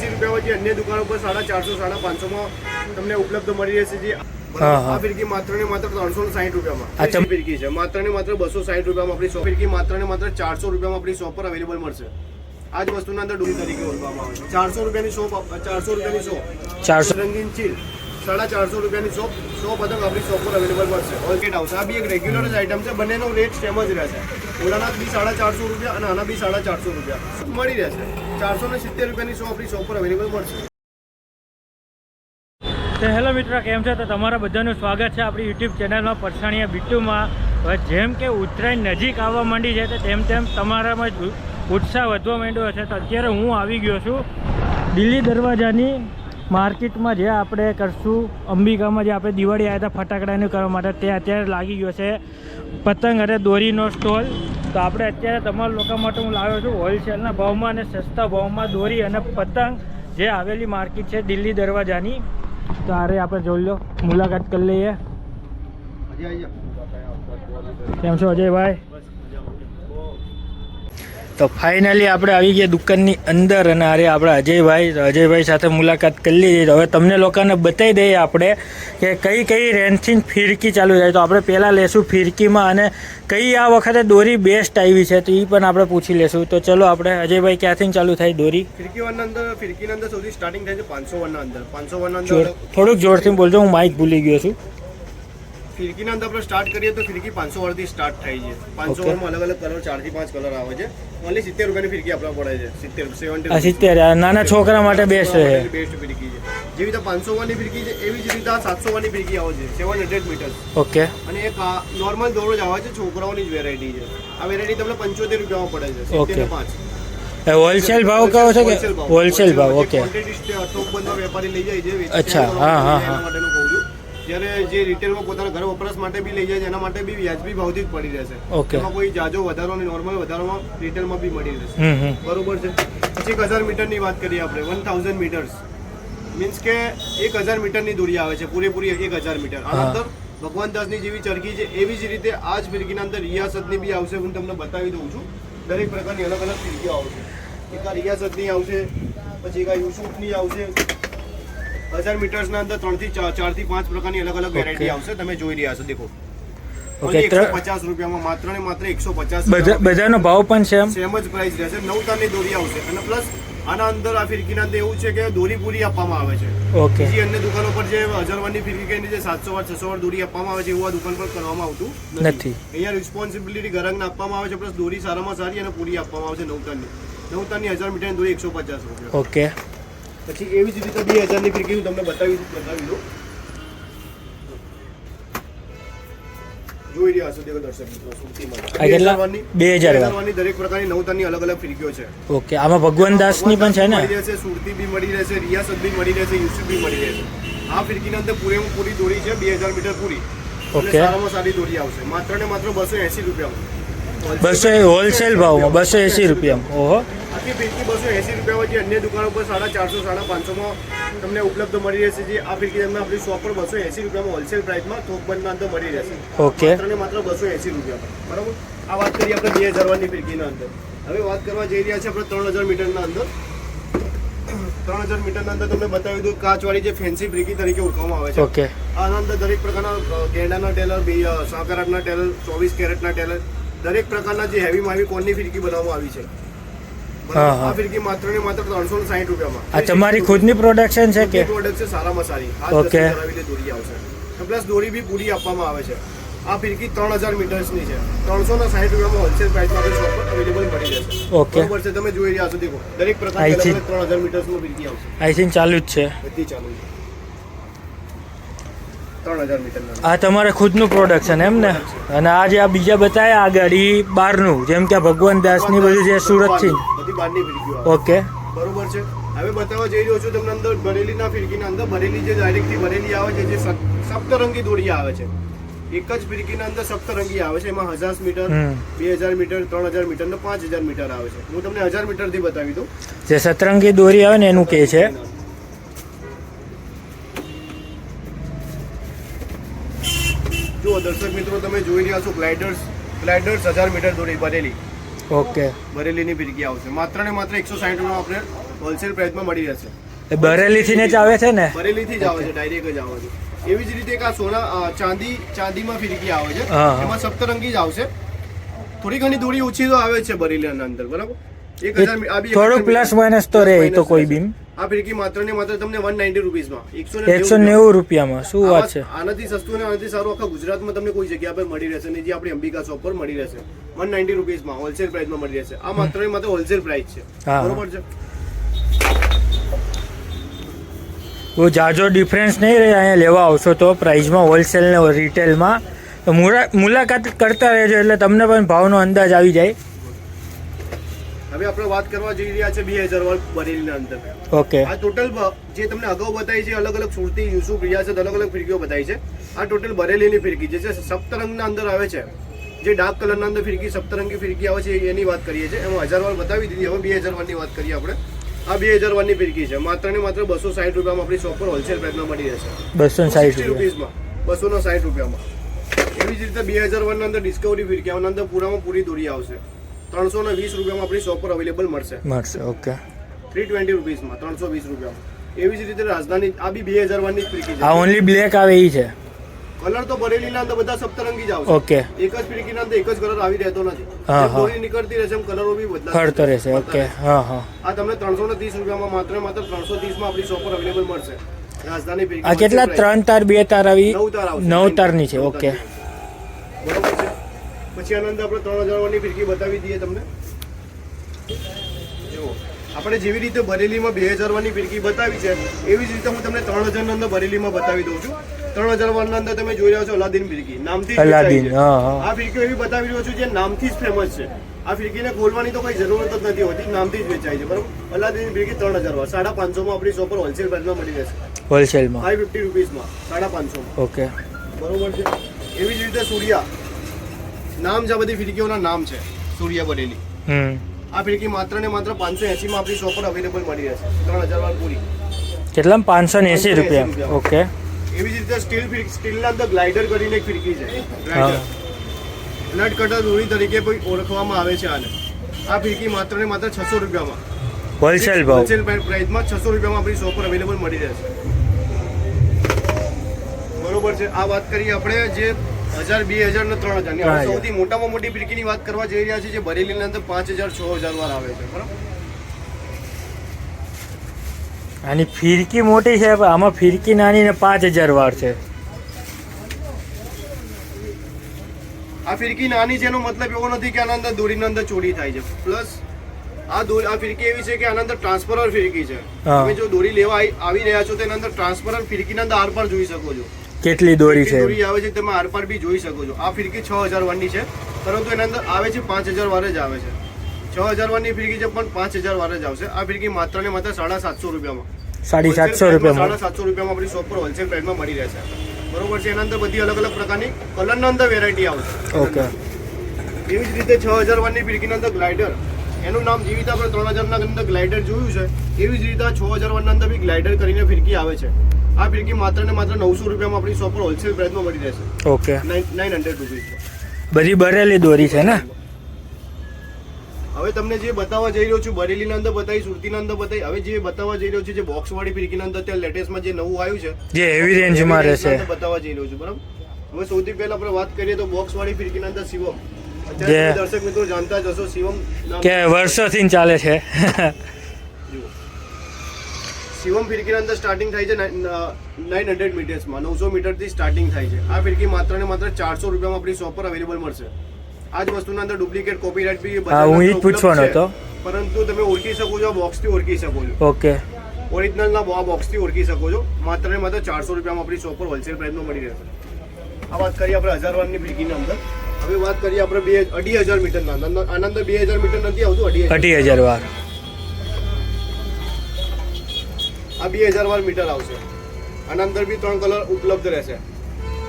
રૂપિયામાં જે અન્ય દુકાનો પર 450 550 માં તમને ઉપલબ્ધ મળી રહેશે જે આ ફિરકી માત્ર ને માત્ર 360 રૂપિયામાં ફિરકી છે, માત્ર ને માત્ર 260 રૂપિયામાં આપણી શોપ ફિરકી માત્ર ને માત્ર 400 રૂપિયામાં આપણી શોપ પર અવેલેબલ મળશે. આ જ વસ્તુના અંદર ડોલી તરીકે ઓળખવામાં આવે છે. 400 રૂપિયાની શોપ, 400 રૂપિયાની શોપ, 400 રંગીન ચીલ 450 રૂપિયાની શોપ, 100 પતંગ આપણી શોપ પર અવેલેબલ મળશે. ઓલકેટ આવશે. આ બી એક રેગ્યુલર જ આઈટમ છે, બંનેનો રેટ સેમ જ રહેશે. ઓલાના બી 450 રૂપિયા અને આના બી 450 રૂપિયા મળી રહેશે. 470 રૂપિયાની શોપ આપણી શોપ પર અવેલેબલ મળશે. તો હેલો મિત્રો, કેમ છો? તો તમારા બધાનું સ્વાગત છે આપણી યુટ્યુબ ચેનલમાં પરસાણીયા બીટુમાં. હવે જેમ કે ઉત્તરાયણ નજીક આવવા માંડી છે તો તેમ તમારામાં ઉત્સાહ વધવા માંડ્યો છે. તો અત્યારે હું આવી ગયો છું દિલ્હી દરવાજાની માર્કેટમાં, જે આપણે કરશું અંબિકામાં, જે આપણે દિવાળી આવ્યા હતા ફટાકડાનું કરવા માટે, તે અત્યારે લાગી ગયો છે પતંગ અને દોરીનો સ્ટોલ. તો આપણે અત્યારે તમારા લોકો માટે હું લાવ્યો છું હોલસેલના ભાવમાં અને સસ્તા ભાવમાં દોરી અને પતંગ, જે આવેલી માર્કેટ છે દિલ્હી દરવાજાની. તો આરે આપણે જોઈ લો, મુલાકાત કરી લઈએ. કેમ છો અજયભાઈ? તો ફાઇનલી આપણે આવી ગયા દુકાનની અંદર અને આરે આપણે અજયભાઈ સાથે મુલાકાત કરી લીધી. હવે તમને લોકોને બતાવી દઈએ આપણે કે કઈ કઈ રેન્જથી ફિરકી ચાલુ થાય. તો આપણે પહેલાં લેશું ફિરકીમાં અને કઈ આ વખતે દોરી બેસ્ટ આવી છે તો એ પણ આપણે પૂછી લેશું. તો ચલો આપણે અજયભાઈ, ક્યાંથી ચાલુ થાય દોરી? ફિરકીના અંદર સૌથી સ્ટાર્ટિંગ થાય છે 501 ના અંદર. 501 ના અંદર થોડુંક જોરથી બોલજો, હું માઇક ભૂલી ગયો છું. ફિરકીના અંદર આપણે સ્ટાર્ટ કરીએ તો ફિરકી 500 વાળથી સ્ટાર્ટ થાય છે. 500 માં અલગ અલગ કલર, 4 થી 5 કલર આવે છે. ઓનલી 70 રૂપિયાની ફિરકી આપણે પડે છે. 70 નાના છોકરા માટે બેસ્ટ છે, બેસ્ટ ફિરકી છે. જેવી રીતે 501 ની ફિરકી છે એવી જ રીતે 701 ની ફિરકી આવે છે, 700 મીટર. ઓકે. અને એક નોર્મલ દોરો જ આવે છે, છોકરાઓની જ વેરાયટી છે. આ વેરાયટી તમને 75 રૂપિયામાં પડે છે. 75. હોલસેલ ભાવ કહો છો કે હોલસેલ ભાવ? ઓકે. સ્ટોક બંધમાં વેપારી લઈ જાય છે. અચ્છા, હા હા હા. માટેનું કહું છું. જ્યારે જે રિટેલમાં પોતાના ઘર વપરાશ માટે બી લઈ જાય છે એના માટે બી વ્યાજબી ભાવથી જ પડી રહેશે. ઓકે. એમાં કોઈ જાજો વધારો નહીં, નોર્મલ વધારોમાં રિટેલમાં બી મળી રહેશે. બરોબર છે. પછી 1000 મીટરની વાત કરીએ આપણે. 1000 મીટર્સ મીન્સ કે 1000 મીટરની દોરી આવે છે, પૂરેપૂરી 1000 મીટર. આના અંદર ભગવાન દાસની જેવી ચરખી છે એવી જ રીતે આ જ ફિરકીના અંદર રિયાસતની બી આવશે. હું તમને બતાવી દઉં છું. દરેક પ્રકારની અલગ અલગ ફિરકીઓ આવશે. એક આ રિયાસતની આવશે, પછી એક આ યુસુફની આવશે. 1000 મીટર્સના અંદર 4 થી 5 પ્રકારની અલગ અલગ વેરાયટી આવશે. તમે જોઈ રહ્યા છો, દેખો. ઓકે. 150 રૂપિયામાં માત્ર ને માત્ર 150. બધાનો ભાવ પણ સેમ જ પ્રાઇસ રહેશે. 9 તારની દોરી આવશે અને પ્લસ આના અંદર આ ફિરકીના અંદર એવું છે કે દોરી પૂરી આપવામાં આવે છે. ઓકે. બીજી અન્ય દુકાનો પર જે 1000 વાળની ફિરકી કહીને જે 700 વાળ 600 વાળ દોરી આપવામાં આવે છે એવું આ દુકાન પર કરવામાં આવતું નથી. અહીંયા રિસ્પોન્સિબિલિટી ગ્રાહકને આપવામાં આવે છે, પ્લસ દોરી સારામાં સારી અને પૂરી આપવામાં આવે છે. 9 તારની 1000 મીટરની દોરી 150 રૂપિયા. ઓકે. પછી એવી જ રીતે 2000 ની ફિરકી હું તમને બતાવી દઉં. જોઈ રહ્યા છો, દેખો દર્શક મિત્રો, સુરતીમાં 2000 વાળની દરેક પ્રકારની 9 તારની અલગ અલગ ફિરકીઓ છે. ઓકે. આમાં ભગવાન દાસની પણ છે ને? મળી રહેશે, સુરતી બી મળી રહેશે, રિયાસત બી મળી રહેશે, યુસુફ બી મળી રહેશે. આ ફિરકીના અંદર પૂરી દોરી છે 2000 મીટર પૂરી. ઓકે. સારામાં સારી દોરી આવશે. માત્ર ને માત્ર 280 રૂપિયામાં. 200 હોલસેલ ભાવમાં 280 રૂપિયામાં. ઓહો. આખી ફિરકી 280 રૂપિયામાં જે અન્ય દુકાનો પર 450 550 માં તમને ઉપલબ્ધ મળી રહેશે. જે આ ફિરકી તમને આપણી શોપ પર 280 રૂપિયામાં હોલસેલ પ્રાઇસમાં થોક બંધના અંદર મળી રહેશે. ઓકે. માત્ર ને માત્ર 280 રૂપિયામાં. બરાબર. આ વાત કરીએ આપણે 2000 વાળની ફિરકીના અંદર. હવે વાત કરવા જઈ રહ્યા છે આપણે 3000 મીટરના અંદર. 3000 મીટરના અંદર તમને બતાવી દઉં કાચવાળી જે ફેન્સી ફિરકી તરીકે ઓળખવામાં આવે છે. ઓકે. આના અંદર દરેક પ્રકારના ગેંડાના ટેલર, 100 કેરેટના ટેલર, 24 કેરેટના ટેલર, દરેક પ્રકારના જે હેવીમાં હેવી કોનની ફિરકી બનાવવામાં આવી છે. આ ફિરકી માત્ર ને માત્ર 360 રૂપિયામાં. આ તમારી ખુદની પ્રોડક્શન છે કે? પ્રોડક્ટ છે, સારામાં સારી. ઓકે. દોરી આવશે પ્લસ દોરી બી પૂરી આપવામાં આવે છે. આ ફિરકી 3000 મીટર્સની છે. 360 રૂપિયામાં હોલસેલ પ્રાઇસમાં શોપ પર અવેલેબલ મળી જશે. ઓકે. બરોબર છે. તમે જોઈ રહ્યા છો, દેખો દરેક પ્રકારની 3000 મીટર્સની ફિરકી આવશે. આઈ થિંક ચાલુ જ છે, બધી ચાલુ છે. 3000 મીટરના. આ તમારે ખુદનું પ્રોડક્શન એમ ને? અને આ જે આ બીજા બતાવ્યા આ ગાડી બહારનું, જેમ કે ભગવાન દાસની બધું છે સુરતથી બધી બહારની ફિરકીઓ. ઓકે. બરોબર છે. હવે બતાવવા જઈ રહ્યો છું તમને અંદર બરેલીના ફિરકીના અંદર. બરેલી જે ડાયરેક્ટલી બરેલી આવે છે, જે સપ્તરંગી દોરી આવે છે. એક જ ફિરકીના અંદર સપ્તરંગી આવે છે. એમાં 1000 મીટર, 2000 મીટર, 3000 મીટર ને 5000 મીટર આવે છે. હું તમને 1000 મીટરથી બતાવી દઉં. જે સતરંગી દોરી આવે ને એનું કે છે. જો દર્શક મિત્રો તમે જોઈ રહ્યા છો ગ્લાઇડર્સ 1000 મીટર દોરી બરેલી. ઓકે. બરેલીની ફિરકી આવશે. માત્ર ને માત્ર 160 રૂપિયામાં આપણે હોલસેલ પ્રાઇસમાં મળી રહેશે. એ બરેલીથી ને જ આવે છે ને? બરેલીથી જ આવે છે, ડાયરેક્ટ જ આવે છે. એવી જ રીતે એક આ ચાંદીમાં ફિરકી આવે છે. હા, હા. એમાં સપ્તરંગી જ આવશે. થોડી ઘણી દોરી ઓછી તો આવે છે બરેલીના અંદર, બરાબર. 1000 આ બી થોડું પ્લસ માઇનસ તો રહે એ તો કોઈ બીમ. આ ફિરકી માત્ર ને માત્ર તમને 190 રૂપીસમાં 190 રૂપિયામાં શું વાત છે? આનાથી સસ્તું અને આનાથી સારું આખા ગુજરાતમાં તમને કોઈ જગ્યા પર મળી રહેશે નહીં, જે આપણી અંબિકા શોપ પર મળી રહેશે. 190 રૂપીસમાં હોલસેલ પ્રાઇસમાં મળી રહેશે. આ માત્ર ને માત્ર હોલસેલ પ્રાઇસ છે, હા. બરોબર છે. બહુ જાજો ડિફરન્સ નહીં રહે અહીંયા લેવા આવશો તો પ્રાઇસમાં, હોલસેલ ને રિટેલમાં. તો મુલાકાત કરતા રહેજો એટલે તમને પણ ભાવનો અંદાજ આવી જાય. હવે આપણે વાત કરવા જઈ રહ્યા છે 2000 વાળી બરેલીના અંદર. ઓકે. આ ટોટલ જે તમને અગાઉ બતાવી છે અલગ અલગ સુરતી, યુસુફ, રિયાસત, અલગ અલગ ફિરકીઓ બતાવી છે. આ ટોટલ બરેલીની ફિરકી જે છે સપ્તરંગના અંદર આવે છે, જે ડાર્ક કલરના અંદર ફિરકી સપ્તરંગી ફિરકી આવે છે એની વાત કરીએ છીએ. એમાં 1000 વાળ બતાવી દીધી. હવે 2000 વાળની વાત કરીએ આપણે. આ 2000 વાળની ફિરકી છે. માત્ર ને માત્ર 260 રૂપિયામાં આપણી શોપ પર હોલસેલ પ્રાઇસમાં મળી રહેશે. 260 રૂપીસમાં 260 રૂપિયામાં. એવી જ રીતે 2000 વાળના અંદર ડિસ્કવરી ફિરકી આના અંદર પૂરામાં પૂરી દોરી આવશે. 320 રૂપિયામાં આપણી શોપ પર અવેલેબલ મળશે. ઓકે. 320 રૂપીસમાં 320 રૂપિયામાં. એવી જ રીતે રાજધાની આ બી 2000 વાળની ફિરકી છે. આ ઓનલી બ્લેક આવે એ છે. કલર તો બરેલીના અંદર બધા સપ્તરંગી જ આવશે. ઓકે. એક જ ફિરકીના અંદર એક જ કલર આવી રહેતો નથી. હા, જેમ હા. દોરી નીકળતી રહેશે એમ કલરો બી ફરતો રહેશે. ઓકે. હા, હા. આ તમને 330 રૂપિયામાં માત્ર 330 માં આપણી શોપ પર અવેલેબલ મળશે. રાજધાની ફિરકી. આ કેટલા 3 તાર 2 તાર આવી? 9 તાર આવશે. 9 તારની છે. ઓકે. બરોબર છે. પછી આનંદ આપણે 3000 વાળની ફિરકી બતાવી દઈએ તમને. જુઓ, આપણે જેવી રીતે બરેલીમાં 2000 વાળની ફિરકી બતાવી છે એવી જ રીતે હું તમને 3000 ના અંદર બરેલીમાં બતાવી દઉં છું. 3000 વાળના અંદર તમે જોઈ રહ્યા છો અલાદીન ફિરકી, નામથી જ વેચાય છે. આ ફિરકીઓ એવી બતાવી રહ્યો છું જે નામથી જ ફેમસ છે. આ ફિરકીને ખોલવાની તો કોઈ જરૂરત જ નથી હોતી, નામથી જ વેચાય છે, બરોબર. અલાદીન ફિરકી 3000 વાળ 550 માં આપણી શોપ પર હોલસેલ પ્રાઇસમાં મળી રહેશે. હોલસેલમાં 550 રૂપીસમાં 550 માં. ઓકે. બરોબર છે. એવી જ રીતે સૂર્યા નામ છે, આ બધી ફિરકીઓના નામ છે. સૂર્યા બરેલી. આ ફિરકી માત્ર ને માત્ર 580 માં આપણી શોપ પર અવેલેબલ મળી રહેશે. 3000 વાળ પૂરી. કેટલામાં? 580 રૂપિયા. ઓકે. એવી જ રીતે સ્ટીલના અંદર ગ્લાઇડર કરીને એક ફિરકી છે. ગ્લાઇડર નટ કટર દોરી તરીકે કોઈ ઓળખવામાં આવે છે આને. આ ફિરકી માત્ર ને માત્ર 600 રૂપિયામાં હોલસેલ ભાવ. હોલસેલ પ્રાઇસમાં 600 રૂપિયામાં આપણી શોપ પર અવેલેબલ મળી રહેશે. બરોબર છે. આ વાત કરીએ આપણે જે 1000, 2000 ને 3000 ની. આપણે સૌથી મોટામાં મોટી ફિરકીની વાત કરવા જઈ રહ્યા છીએ જે બરેલીની અંદર 5000, 6000 વાર આવે છે, બરાબર. આની ફિરકી મોટી છે પણ આમાં ફિરકી નાની ને 5000 વાર છે. આ ફિરકી નાની છે એનો મતલબ એવો નથી કે આના અંદર દોરીના અંદર ચોરી થાય છે. પ્લસ આ ફિરકી એવી છે કે આના અંદર ટ્રાન્સપરર ફિરકી છે. તમે જો દોરી લેવા આવી રહ્યા છો તો એના અંદર ટ્રાન્સપરર ફિરકીના અંદર આરપાર જોઈ શકો છો. કેટલી દોરી છે? દોરી આવે છે તમે આરપાર બી જોઈ શકો છો. આ ફિરકી 6000 વારની છે પરંતુ એના અંદર આવે છે 5000 વાર જ આવે છે. 6000 વારની ફિરકી છે પણ 5000 વાર જ આવશે. આ ફિરકી માત્ર ને માત્ર 750 રૂપિયામાં 750 રૂપિયામાં 750 રૂપિયામાં આપણી શોપ પર હોલસેલ પ્રાઇસમાં મળી રહેશે. બરોબર છે. એના અંદર બધી અલગ અલગ પ્રકારની કલરના અંદર વેરાયટી આવશે. ઓકે. એવી જ રીતે 6000 વારની ફિરકીના અંદર ગ્લાઇડર, એનું નામ જેવી રીતે આપણે 3000 ના અંદર ગ્લાઇડર જોયું છે એવી જ રીતે 6000 વારના અંદર બી ગ્લાઇડર કરીને ફિરકી આવે છે. આ ફિરકી માત્ર ને માત્ર 900 રૂપિયામાં આપણી શોપ પર હોલસેલ પ્રાઇસમાં મળી રહેશે. ઓકે. 900 રૂપીસમાં. બધી બરેલી દોરી છે ને? હવે તમને જે બતાવવા જઈ રહ્યો છું બરેલીના અંદર બતાવી, સુરતીના અંદર બતાવી. હવે જે બતાવવા જઈ રહ્યો છું જે બોક્સ વાળી ફિરકીના અંદર ત્યાં લેટેસ્ટમાં જે નવું આવ્યું છે જે હેવી રેન્જમાં રહેશે બતાવવા જઈ રહ્યો છું, બરાબર. હવે સૌથી પહેલા આપણે વાત કરીએ તો બોક્સ વાળી ફિરકીના અંદર શિવમ. જે દર્શક મિત્રો જાણતા જ હશો શિવમ કે વર્ષોથી ચાલે છે. શિવમ ફિરકીના અંદર સ્ટાર્ટિંગ થાય છે 900 મીટર્સમાં, 900 મીટરથી સ્ટાર્ટિંગ થાય છે. આ ફિરકી માત્ર ને માત્ર 400 રૂપિયામાં આપણી શોપ પર અવેલેબલ મળશે. આ જ વસ્તુના અંદર ડુપ્લિકેટ કોપીરાઇટ બી હું એ પૂછવાનો હતો, પરંતુ તમે ઓળખી શકો છો, બોક્સથી ઓળખી શકો છો. ઓકે. ઓરિજિનલના બોક્સથી ઓળખી શકો છો. માત્ર ને માત્ર 400 રૂપિયામાં આપણી શોપ પર હોલસેલ પ્રાઇસમાં મળી રહેશે. આ વાત કરીએ આપણે 1000 વારની ફિરકીની અંદર. હવે વાત કરીએ આપણે 2500 મીટરના અંદર. આના અંદર 2000 મીટર નથી આવતું, 2500 વાર. આ 2000 વાર મીટર આવશે. આના અંદર બી 3 કલર ઉપલબ્ધ રહેશે.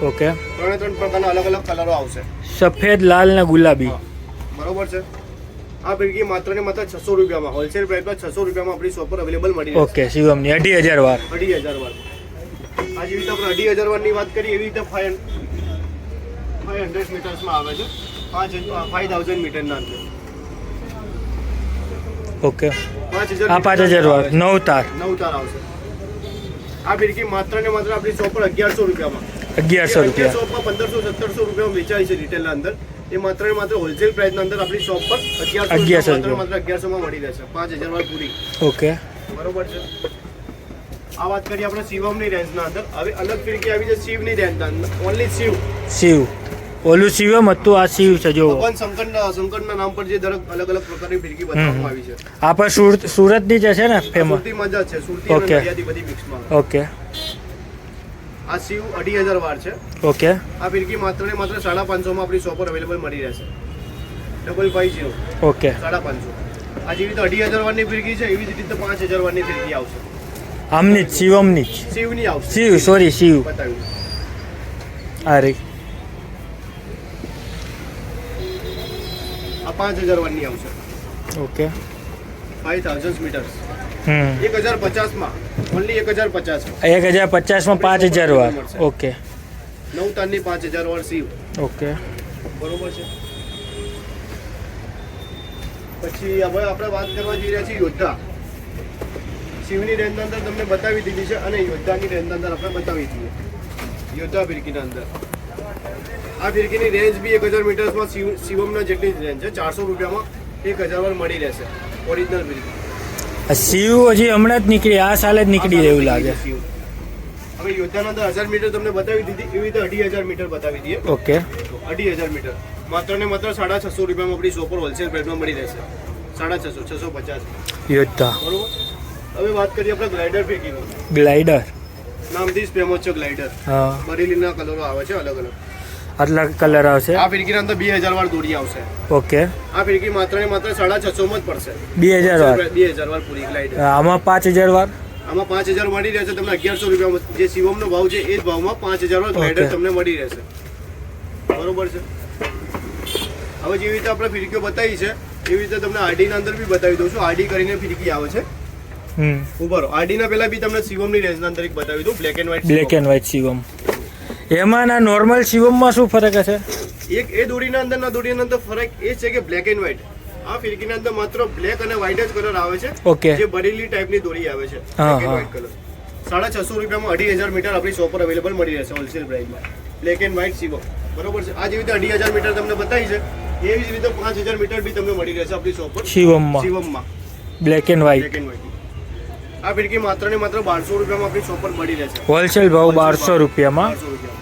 ઓકે. 3 પ્રકારના અલગ અલગ કલરો આવશે. સફેદ, લાલ ને ગુલાબી. બરોબર છે. આ ફિરકી માત્ર ને માત્ર 600 રૂપિયામાં હોલસેલ પ્રાઇસમાં 600 રૂપિયામાં આપણી શોપ પર અવેલેબલ મળી રહેશે. ઓકે. શિવમની 2500 વાર. 2500 વાર. આ જેવી રીતે આપણે 2500 વારની વાત કરીએ એવી રીતે 500 મીટર્સમાં આવે છે. 5000 મીટરના અંદર ઓકે 5000 આ 5000 વાળો 9 તાર 9 તાર આવશે. આ ફિરકી માત્ર ને માત્ર આપણી શોપ પર 1100 રૂપિયામાં 1100 રૂપિયા શોપમાં 1500-1700 રૂપિયામાં વેચાય છે રિટેલના અંદર. એ માત્ર ને માત્ર હોલસેલ પ્રાઇસના અંદર આપણી શોપ પર 1100 માત્ર 1100 માં મળી રહેશે. 5000 વાળી પૂરી. ઓકે બરોબર છે. આ વાત કરીએ આપણે શિવમની રેન્જના અંદર. હવે અલગ ફિરકી આવી છે શિવની રેન્જના અંદર. ઓનલી શિવ ઓલું શિવમ હતું, આ શિવ છે જો ભગવાન શંકરના નામ પર જે દરેક અલગ અલગ પ્રકારની ફિરકી બનાવવામાં આવી છે. આ પણ સુરતની જ છે ને ફેમસ? સુરતીમાં જ છે. સુરતી અને નડિયાદી બધી મિક્સમાં. ઓકે આ શિવ 2500 વાર છે. ઓકે આ ફિરકી માત્ર ને માત્ર 550 માં આપણી શોપ પર અવેલેબલ મળી રહેશે. 550. ઓકે 550. આ જેવી રીતે 2500 વારની ફિરકી છે એવી જ રીતે 5000 વારની ફિરકી આવશે. આમની જ શિવમની જ શિવની આવશે. શિવ સોરી શિવ બતાવ્યું. આ રહી આ 5000 વારની આવશે. Okay 5000 metres. 1050 1050 માં ઓનલી 1050 માં 1050 માં 5000 વાર. ઓકે 9 તારની 5000 વાર શિવ. ઓકે બરોબર છે. પછી હવે આપણે વાત કરવા જઈ રહ્યા છીએ યોદ્ધા. શિવની રેન્જની અંદર તમને બતાવી દીધી છે અને યોદ્ધાની રેન્જની અંદર આપણે બતાવી દઈએ. યોદ્ધા ફિરકીના અંદર આ ફિરકીની રેન્જ બી 1000 મીટર્સમાં શિવમના જેટલી જ રેન્જ છે. 400 રૂપિયામાં 1000 વાર મળી રહેશે ઓરિજિનલ ફિરકી. આ શિવ હજી હમણાં જ નીકળી, આ સાલે જ નીકળી એવું લાગે. શિવ. હવે યોદ્ધાના અંદર 1000 મીટર તમને બતાવી દીધી, એવી રીતે 2500 મીટર બતાવી દઈએ. ઓકે 2500 મીટર માત્ર ને માત્ર 650 રૂપિયામાં આપણી શોપ પર હોલસેલ પ્રાઇસમાં મળી રહેશે. 650 650 યોદ્ધા. બરોબર. હવે વાત કરીએ આપણે ગ્લાઇડર ફિરકીનું. ગ્લાઇડર નામથી જ ફેમસ છે ગ્લાઇડર. હા બરેલીના કલરો આવે છે અલગ અલગ. આટલા કલર આવશે. આ ફિરકીના અંદર 2000 વાર દોરી આવશે. ઓકે આ ફિરકી માત્ર ને માત્ર 650 માં જ પડશે. 2000 વાર. 2000 વાર પૂરી ગ્લાઇડર. આમાં 5000 વાર. આમાં 5000 મળી રહેશે તમને 1100 રૂપિયામાં. જે શિવમનો ભાવ છે એ જ ભાવમાં 5000 વાર ગ્લાઇડર Okay. તમને મળી રહેશે. બરોબર છે. હવે જેવી રીતે આપણે ફિરકીઓ બતાવી છે એવી રીતે તમને આરડીના અંદર બી બતાવી દઉં છું. આરડી કરીને ફિરકી આવે છે. ઉભા રહો. આરડીના પહેલા બી તમને શિવમની રેન્જના અંદર એક બતાવી દઉં. Black and white. Black and white Shivam. એમાં ના નોર્મલ શિવમમાં શું ફરક હશે? એક એ દોરીના અંદરના દોરીના અંદર ફરક એ છે કે બ્લેક એન્ડ વ્હાઇટ. આ ફિરકીના અંદર માત્ર બ્લેક અને વ્હાઇટ જ કલર આવે છે. ઓકે જે બરેલી ટાઈપની દોરી આવે છે. હા, બ્લેક એન્ડ હા. White colour. 650 રૂપિયામાં 2500 મીટર આપણી શોપ પર અવેલેબલ મળી રહેશે હોલસેલ પ્રાઇસમાં. Black and white Shivam. બરોબર છે. આ જેવી રીતે 2500 મીટર તમને બતાવી છે એવી જ રીતે 5000 મીટર બી તમને મળી રહેશે આપણી શોપ પર શિવમમાં શિવમમાં. Black and white. Black and white. આ ફિરકી માત્ર ને માત્ર 1200 રૂપિયામાં આપણી શોપ પર મળી રહેશે. હોલસેલ ભાવ 1200 રૂપિયામાં. 1200 રૂપિયા.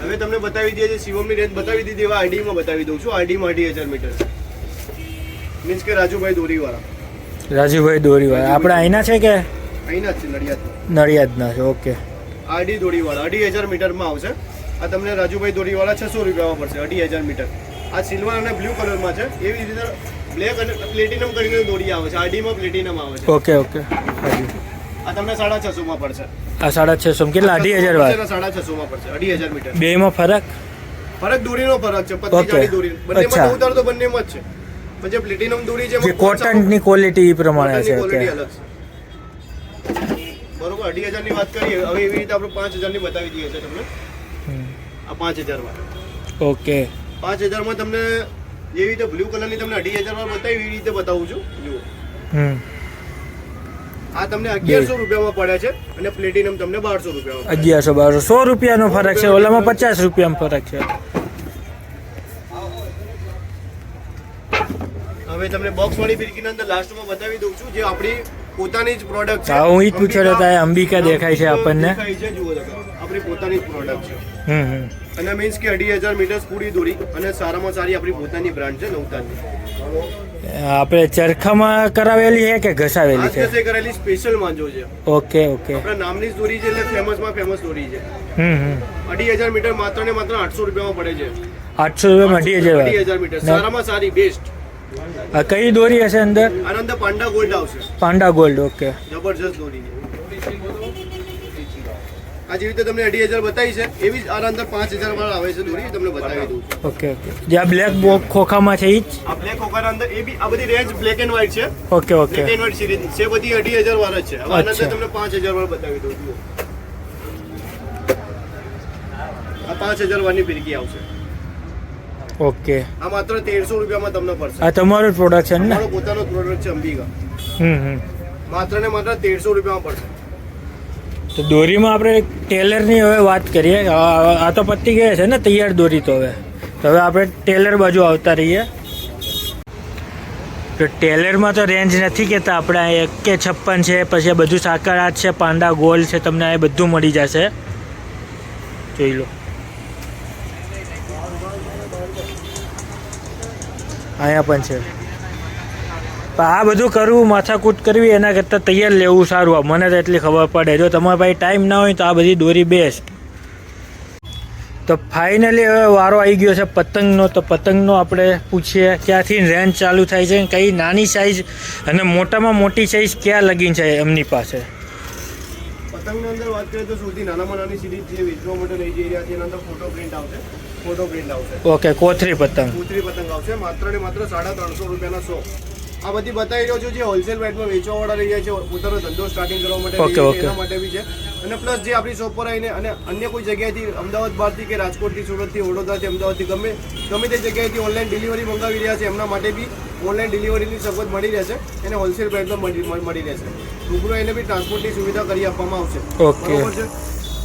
હવે તમને બતાવી દઈએ છે શિવમની રેન્જ બતાવી દીધી. એવા આઈડીમાં બતાવી દઉં છું. આઈડીમાં 2500 મીટર મીન્સ કે રાજુભાઈ દોરીવાળા. રાજુભાઈ દોરીવાળા આપણે અહીંના છે કે અહીંના જ છે નડિયાદ. નડિયાદના છે? ઓકે આરડી દોરીવાળા 2500 મીટરમાં આવશે. આ તમને રાજુભાઈ દોરીવાળા 600 રૂપિયામાં પડશે 2500 મીટર. આ સિલ્વર અને બ્લુ કલરમાં છે. એવી રીતે બ્લેક અને પ્લેટિનમ કરીને દોરી આવે છે. આરડીમાં પ્લેટિનમ આવે છે. ઓકે ઓકે આ તમને 650 માં પડશે. આ 650 કેટલા? 2500 વાર. 650 માં પડશે 2500 મીટર. બેમાં ફરક? ફરક દોરીનો ફરક છે. પતલી Okay. જાડી દોરી બંનેમાં અચ્છા. તો ઉતાર તો બંનેમાં જ છે. પણ જે પ્લેટિનમ દોરી છે જે કોટનની ક્વોલિટી એ પ્રમાણે છે. ક્વોલિટી ઓકે અલગ છે. બરોબર. 2500 ની વાત કરીએ. હવે એવી રીતે આપણે 5000 ની બતાવી દઈએ છે તમને. આ 5000 માં ઓકે 5000 માં તમને જેવી રીતે બ્લુ કલરની તમને 2500 માં બતાવી એવી રીતે બતાવું છું. જુઓ આ તમને 1100 રૂપિયામાં પડે છે અને પ્લેટિનમ તમને 1200 રૂપિયામાં પડે 1100 100 રૂપિયાનો ફરક છે. ઓલામાં 50 રૂપિયાનો ફરક છે. છે. હવે તમને બોક્સ વાળી ફિરકીના અંદર લાસ્ટમાં બતાવી દઉં છું જે આપણી પોતાની જ પ્રોડક્ટ છે. હા, હું ઈ જ પૂછ્યો હતો. આ અંબિકા દેખાય છે આપણને. દેખાય છે. જુઓ તો આપણી પોતાની જ પ્રોડક્ટ છે. હમ અને મીન્સ કે 2500 મીટર પૂરી દોરી અને સારામાં સારી આપણી પોતાની બ્રાન્ડ છે નવતારની. આપણે ચરખામાં કરાવેલી છે કે ઘસાવેલી આ છે? દિવસે કરેલી સ્પેશિયલ માંજો છે. ઓકે ઓકે આપણા નામની જ દોરી છે એટલે ફેમસમાં ફેમસ દોરી છે. 2500 મીટર માત્ર ને માત્ર 800 રૂપિયામાં પડે છે. 800 રૂપિયામાં 2500 વાર. 2500 મીટર સારામાં સારી બેસ્ટ. આ કઈ દોરી હશે અંદર? આના અંદર પાંડા ગોલ્ડ આવશે. પાંડા ગોલ્ડ. ઓકે જબરજસ્ત દોરી છે. આ જેવી રીતે તમને 2500 બતાવી છે એવી જ આના અંદર 5000 વાળા આવે છે દોરી. તમને બતાવી દઉં છું. ઓકે ઓકે જે આ બ્લેક બોક ખોખામાં છે ઈ જ? આ બ્લેક ઓકાના અંદર એ બી આ બધી રેન્જ બ્લેક એન્ડ વ્હાઇટ છે. Okay okay black and white series છે બધી 2500 વાળા જ છે. હવે આના અંદર અચ્છા. તમને 5000 વાળા બતાવી દઉં છું. આ 5000 વાળની ફિરકી આવશે. ઓકે. આ માત્ર 1300 રૂપિયામાં તમને પડશે. આ તમારું જ પ્રોડક્ટ છે ને? મારો પોતાનો પ્રોડક્ટ છે અંબિકા. માત્ર ને માત્ર 1300 રૂપિયામાં પડશે. તો દોરીમાં આપણે ટેલરની હવે વાત કરીએ. આ તો પતી ગયા છે ને તૈયાર દોરી તો હવે આપણે ટેલર બાજુ આવતા રહીએ. તો ટેલરમાં તો રેન્જ નથી કહેતા આપણે, 1 કે 56 છે, પછી આ બધું સાકર છે, પાંડા ગોલ છે, તમને આ બધું મળી જશે. જોઈ લો. અહીંયા પણ છે. પણ આ બધું કરવું, માથાકૂટ કરવી એના કરતાં તૈયાર લેવું સારું. મને તો એટલી ખબર પડે. જો તમારા પાસે ટાઈમ ના હોય તો આ બધી દોરી બેસ્ટ. તો ફાઇનલી હવે વારો આવી ગયો છે પતંગનો. તો પતંગનો આપણે પૂછીએ ક્યાંથી રેન્જ ચાલુ થાય છે, કઈ નાની સાઇઝ અને મોટામાં મોટી સાઇઝ ક્યાં લગીન છે એમની પાસે. પતંગની અંદર વાત કરીએ તો સૌથી નાનામાં નાની સિરીઝ જે વેચવા માટે લઈ જઈ રહ્યા છે એના અંદર ફોટો પ્રિન્ટ આવશે. ઓકે. કોથરી પતંગ આવશે. માત્ર ને માત્ર 350 રૂપિયાના 100. આ બધી બતાવી રહ્યો છું જે હોલસેલ રેટમાં વેચવાવાળા રહી જાય છે, પોતાનો ધંધો સ્ટાર્ટિંગ કરવા માટે એના માટે બી છે. અને પ્લસ જે આપણી શોપ પર આવીને અને અન્ય કોઈ જગ્યાએથી અમદાવાદ બહારથી કે રાજકોટથી, સુરતથી, વડોદરાથી, અમદાવાદથી ગમે તે જગ્યાએથી ઓનલાઈન ડિલિવરી મંગાવી રહ્યા છે એમના માટે બી ઓનલાઈન ડિલિવરીની સગવડ મળી રહેશે અને હોલસેલ રેટમાં મળી રહેશે. રૂબરૂ એને બી ટ્રાન્સપોર્ટની સુવિધા કરી આપવામાં આવશે. બરોબર છે.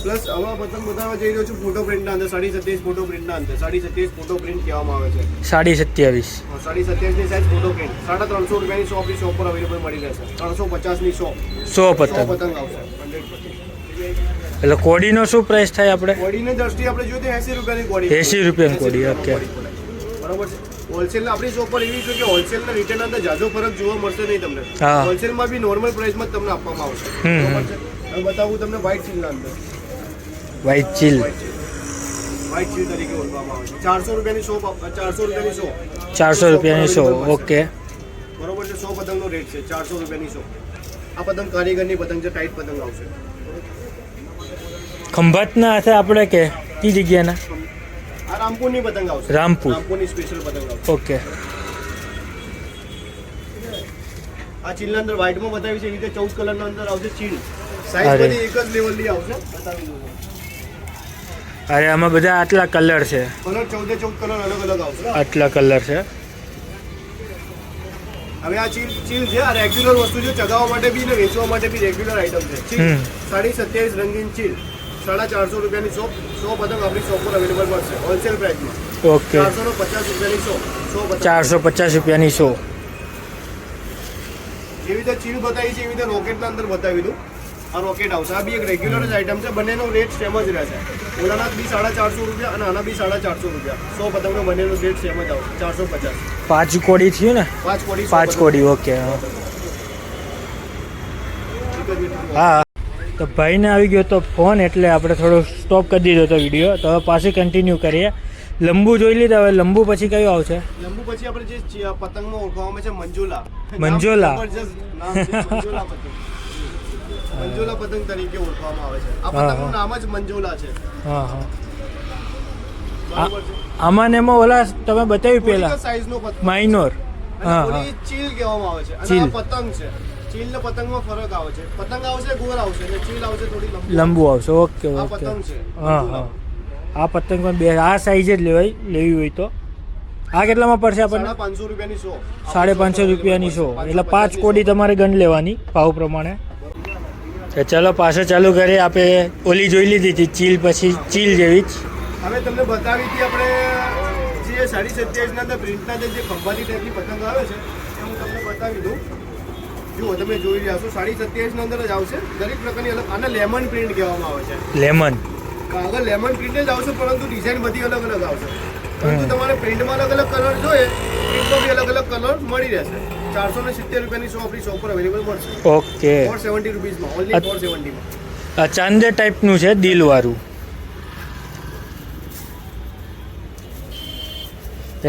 પ્લસ આવા પતંગ બતાવવા જઈ રહ્યો છું ફોટો પ્રિન્ટના અંદર 27.5 ફોટો પ્રિન્ટના અંદર 27.5 ફોટો પ્રિન્ટ કહેવામાં આવે છે. 27.5 ની સાઈઝ ફોટો પ્રિન્ટ 350 રૂપિયાની શોપ ની શોપ પર અવેલેબલ મળી રહેશે. 350 ની 100 પતંગ આવશે. 100%. એટલે કોડીનો શું પ્રાઇસ થાય આપણે? કોડીની દ્રષ્ટિએ આપણે જોઈએ તો 80 રૂપિયાની કોડી. 80 રૂપિયાની કોડી. ઓકે. બરાબર છે. હોલસેલ આપણી શોપ પર એવી છે કે હોલસેલ અને રિટેલ અંદર જાજો ફરક જોવા મળશે નહીં તમને. હોલસેલમાં બી નોર્મલ પ્રાઇસમાં તમને આપવામાં આવશે. બરાબર છે. હવે બતાવું તમને વ્હાઇટ ચીલના અંદર. વ્હાઇટ ચીલ તરીકે ઓળખવામાં આવે છે. 400 રૂપિયાની શોપ. 400 રૂપિયાની શોપ. 400 રૂપિયાની શો. ઓકે. બરોબર છે. 100 પતંગનો રેટ છે 400 રૂપિયાની શોપ. આ પતંગ કારીગરની પતંગ છે, ટાઈટ પતંગ આવશે. ખંભાતના હાથે આપણે કે કઈ જગ્યાના? આ રામપુરની પતંગ આવશે. રામપુરની સ્પેશિયલ પતંગ આવશે. ઓકે. આ ચીલના અંદર વ્હાઇટમાં બતાવી છે એવી રીતે 14 કલરના અંદર આવશે ચીલ. સાઈઝ બધી એક જ લેવલની આવશે. બતાવી દઉં. અરે આમાં બધા આટલા કલર છે. કલર 14 કલર અલગ અલગ આવશે. આટલા કલર છે. હવે આ ચીલ છે, આ રેગ્યુલર વસ્તુ છે, ચગાવવા માટે બી ને વેચવા માટે બી રેગ્યુલર આઈટમ છે. ચીલ 27.5 રંગીન ચીલ 450 રૂપિયાની શોપ. 100 પતંગ આપણી શોપ પર અવેલેબલ મળશે હોલસેલ પ્રાઇસમાં. ઓકે. 450 રૂપિયાની શોપ. 450 રૂપિયાની શો. જેવી રીતે ચીલ બતાવી છે એવી રીતે રોકેટના અંદર બતાવી દઉં. આ રોકેટ આવશે. આ બી એક રેગ્યુલર જ આઈટમ છે. બંનેનો રેટ સેમ જ રહેશે. ઓલાના બી 450 રૂપિયા અને આના બી 450 રૂપિયા. 100 પતંગનો બંનેનો રેટ સેમ જ આવશે 450. 5 કોડી થયું ને? 5 કોડી. ઓકે. હા. તો ભાઈને આવી ગયો તો ફોન એટલે આપણે થોડો સ્ટોપ કરી દીધો હતો વિડીયો. તો હવે પાછી કન્ટિન્યુ કરીએ. લંબુ જોઈ લીધા. હવે લંબુ પછી કયું આવશે? લંબુ પછી આપણે જે પતંગમાં ઓળખવામાં છે મંજુલા. મંજુલા પતંગ તરીકે ઓળખવામાં આવે છે. આ પતંગનું નામ જ મંજુલા છે. આમાં ને એમાં ઓલા તમે બતાવ્યું પેલા સાઈઝનો પતંગ માઇનોર. ચીલ કહેવામાં આવે છે. અને આ પતંગ છે. ચીલ ને પતંગમાં ફરક આવે છે. પતંગ આવશે ગોળ આવશે અને ચીલ આવશે થોડી લંબુ આવશે. ઓકે. આ પતંગ છે. આ પતંગ પણ બે આ સાઈઝ જ લેવી હોય તો આ કેટલામાં પડશે આપણને? 550 રૂપિયાની શો. 550 રૂપિયાની શો. એટલે 5 કોડી તમારે ગણ લેવાની ભાવ પ્રમાણે. ચલો પાછળ ચાલુ કરીએ. આપણે ઓલી જોઈ લીધી હતી ચીલ, પછી ચીલ જેવી જ હવે તમને બતાવી હતી આપણે જે 27.5 ના પ્રિન્ટના જે ખંભાતી ટાઈપની પતંગ આવે છે એ હું તમને બતાવી દઉં. જુઓ તમે જોઈ રહ્યા છો 27.5 ના અંદર જ આવશે. દરેક પ્રકારની અલગ. આને લેમન પ્રિન્ટ કહેવામાં આવે છે. લેમન. આગળ લેમન પ્રિન્ટ જ આવશે પરંતુ ડિઝાઇન બધી અલગ અલગ આવશે. પરંતુ તમારે પ્રિન્ટમાં અલગ અલગ કલર જોઈએ, પ્રિન્ટમાં બી અલગ અલગ કલર મળી રહેશે. 470 રૂપિયાની શો આપણી શોપ પર અવેલેબલ મળશે. ઓકે. 470 રૂપીસમાં. ઓનલી 470 માં. આ ચાંદે ટાઈપનું છે, દિલવાળું.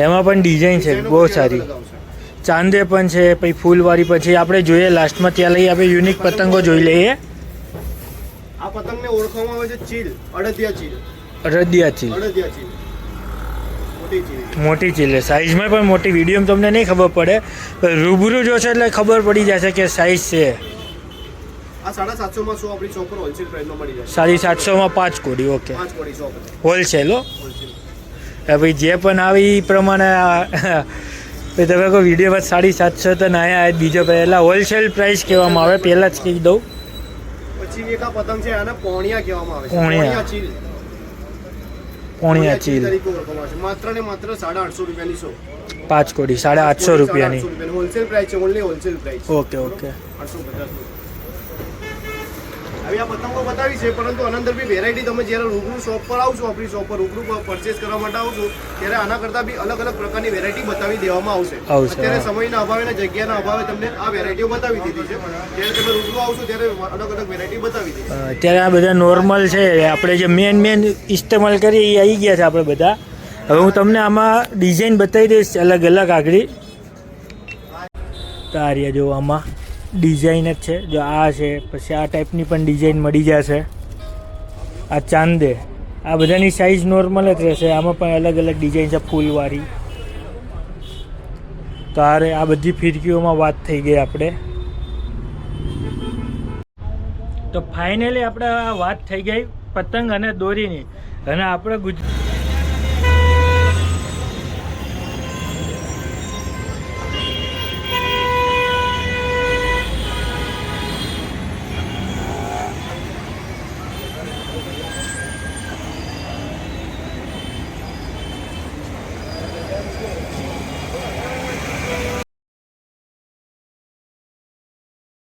એમાં પણ ડિઝાઇન છે બહુ સારી. ચાંદે પણ છે, પછી ફૂલવાળી પણ છે. આપણે જોઈએ લાસ્ટમાં ત્યાં લઈ આપણે યુનિક પતંગો જોઈ લઈએ. આ પતંગને ઓળખવામાં આવે છે ચીલ, અડદિયા ચીલ. અડદિયા ચીલ. મોટી ચીલ છે. સાઈઝમાં પણ મોટી. વિડીયોમાં તમને નહીં ખબર પડે, રૂબરૂ જોશે એટલે ખબર પડી જશે કે સાઈઝ છે. આ 750 માં 100 આપણી શોપ પર હોલસેલ પ્રાઇસમાં મળી જશે. 750 માં 5 કોડી. ઓકે. 5 કોડી 100 હોલસેલ. ભાઈ જે પણ આવી એ પ્રમાણે ભાઈ તમે કોઈ વિડીયોમાં 750 તો ના આવ્યા બીજો પહેલાં હોલસેલ પ્રાઇસ કહેવામાં આવે પહેલાં જ કહી દઉં. પછી એક આ પતંગ છે આને પોણિયા કહેવામાં આવે છે. પોણિયા. ચીલ પોણિયા ચીલ તરીકે ઓળખવામાં આવે છે. માત્ર ને માત્ર 850 રૂપિયાની શો. 5 કોડી 850 રૂપિયાની. હોલસેલ પ્રાઇસ છે, only wholesale price. Okay okay. 850. હવે આ પતંગો બતાવી છે, પરંતુ આના અંદર બી વેરાયટી તમે જ્યારે રૂબરૂ શોપ પર આવશો, આપણી શોપ પર રૂબરૂ પરચેસ કરવા માટે આવશો ત્યારે આના કરતાં બી અલગ અલગ પ્રકારની વેરાયટી બતાવી દેવામાં આવશે. અત્યારે સમયના અભાવે અને જગ્યાના અભાવે તમને આ વેરાયટીઓ બતાવી દીધી છે. જ્યારે તમે રૂબરૂ આવશો ત્યારે અલગ અલગ વેરાયટી બતાવી દીધી. અત્યારે આ બધા નોર્મલ છે, આપણે જે મેન ઇસ્તેમાલ કરીએ એ આવી ગયા છે આપણે બધા. હવે હું તમને આમાં ડિઝાઇન બતાવી દઈશ અલગ અલગ આગળ. તારિયા જો આમાં ડિઝાઇન જ છે, જો આ છે, પછી આ ટાઈપની પણ ડિઝાઇન મળી જશે. આ ચાંદે, આ બધાની સાઇઝ નોર્મલ જ રહેશે. આમાં પણ અલગ અલગ ડિઝાઇન છે ફૂલવાળી. તો આ બધી ફિરકીઓમાં વાત થઈ ગઈ આપણે. તો ફાઇનલી આપણે આ વાત થઈ ગઈ પતંગ અને દોરીની. અને આપણે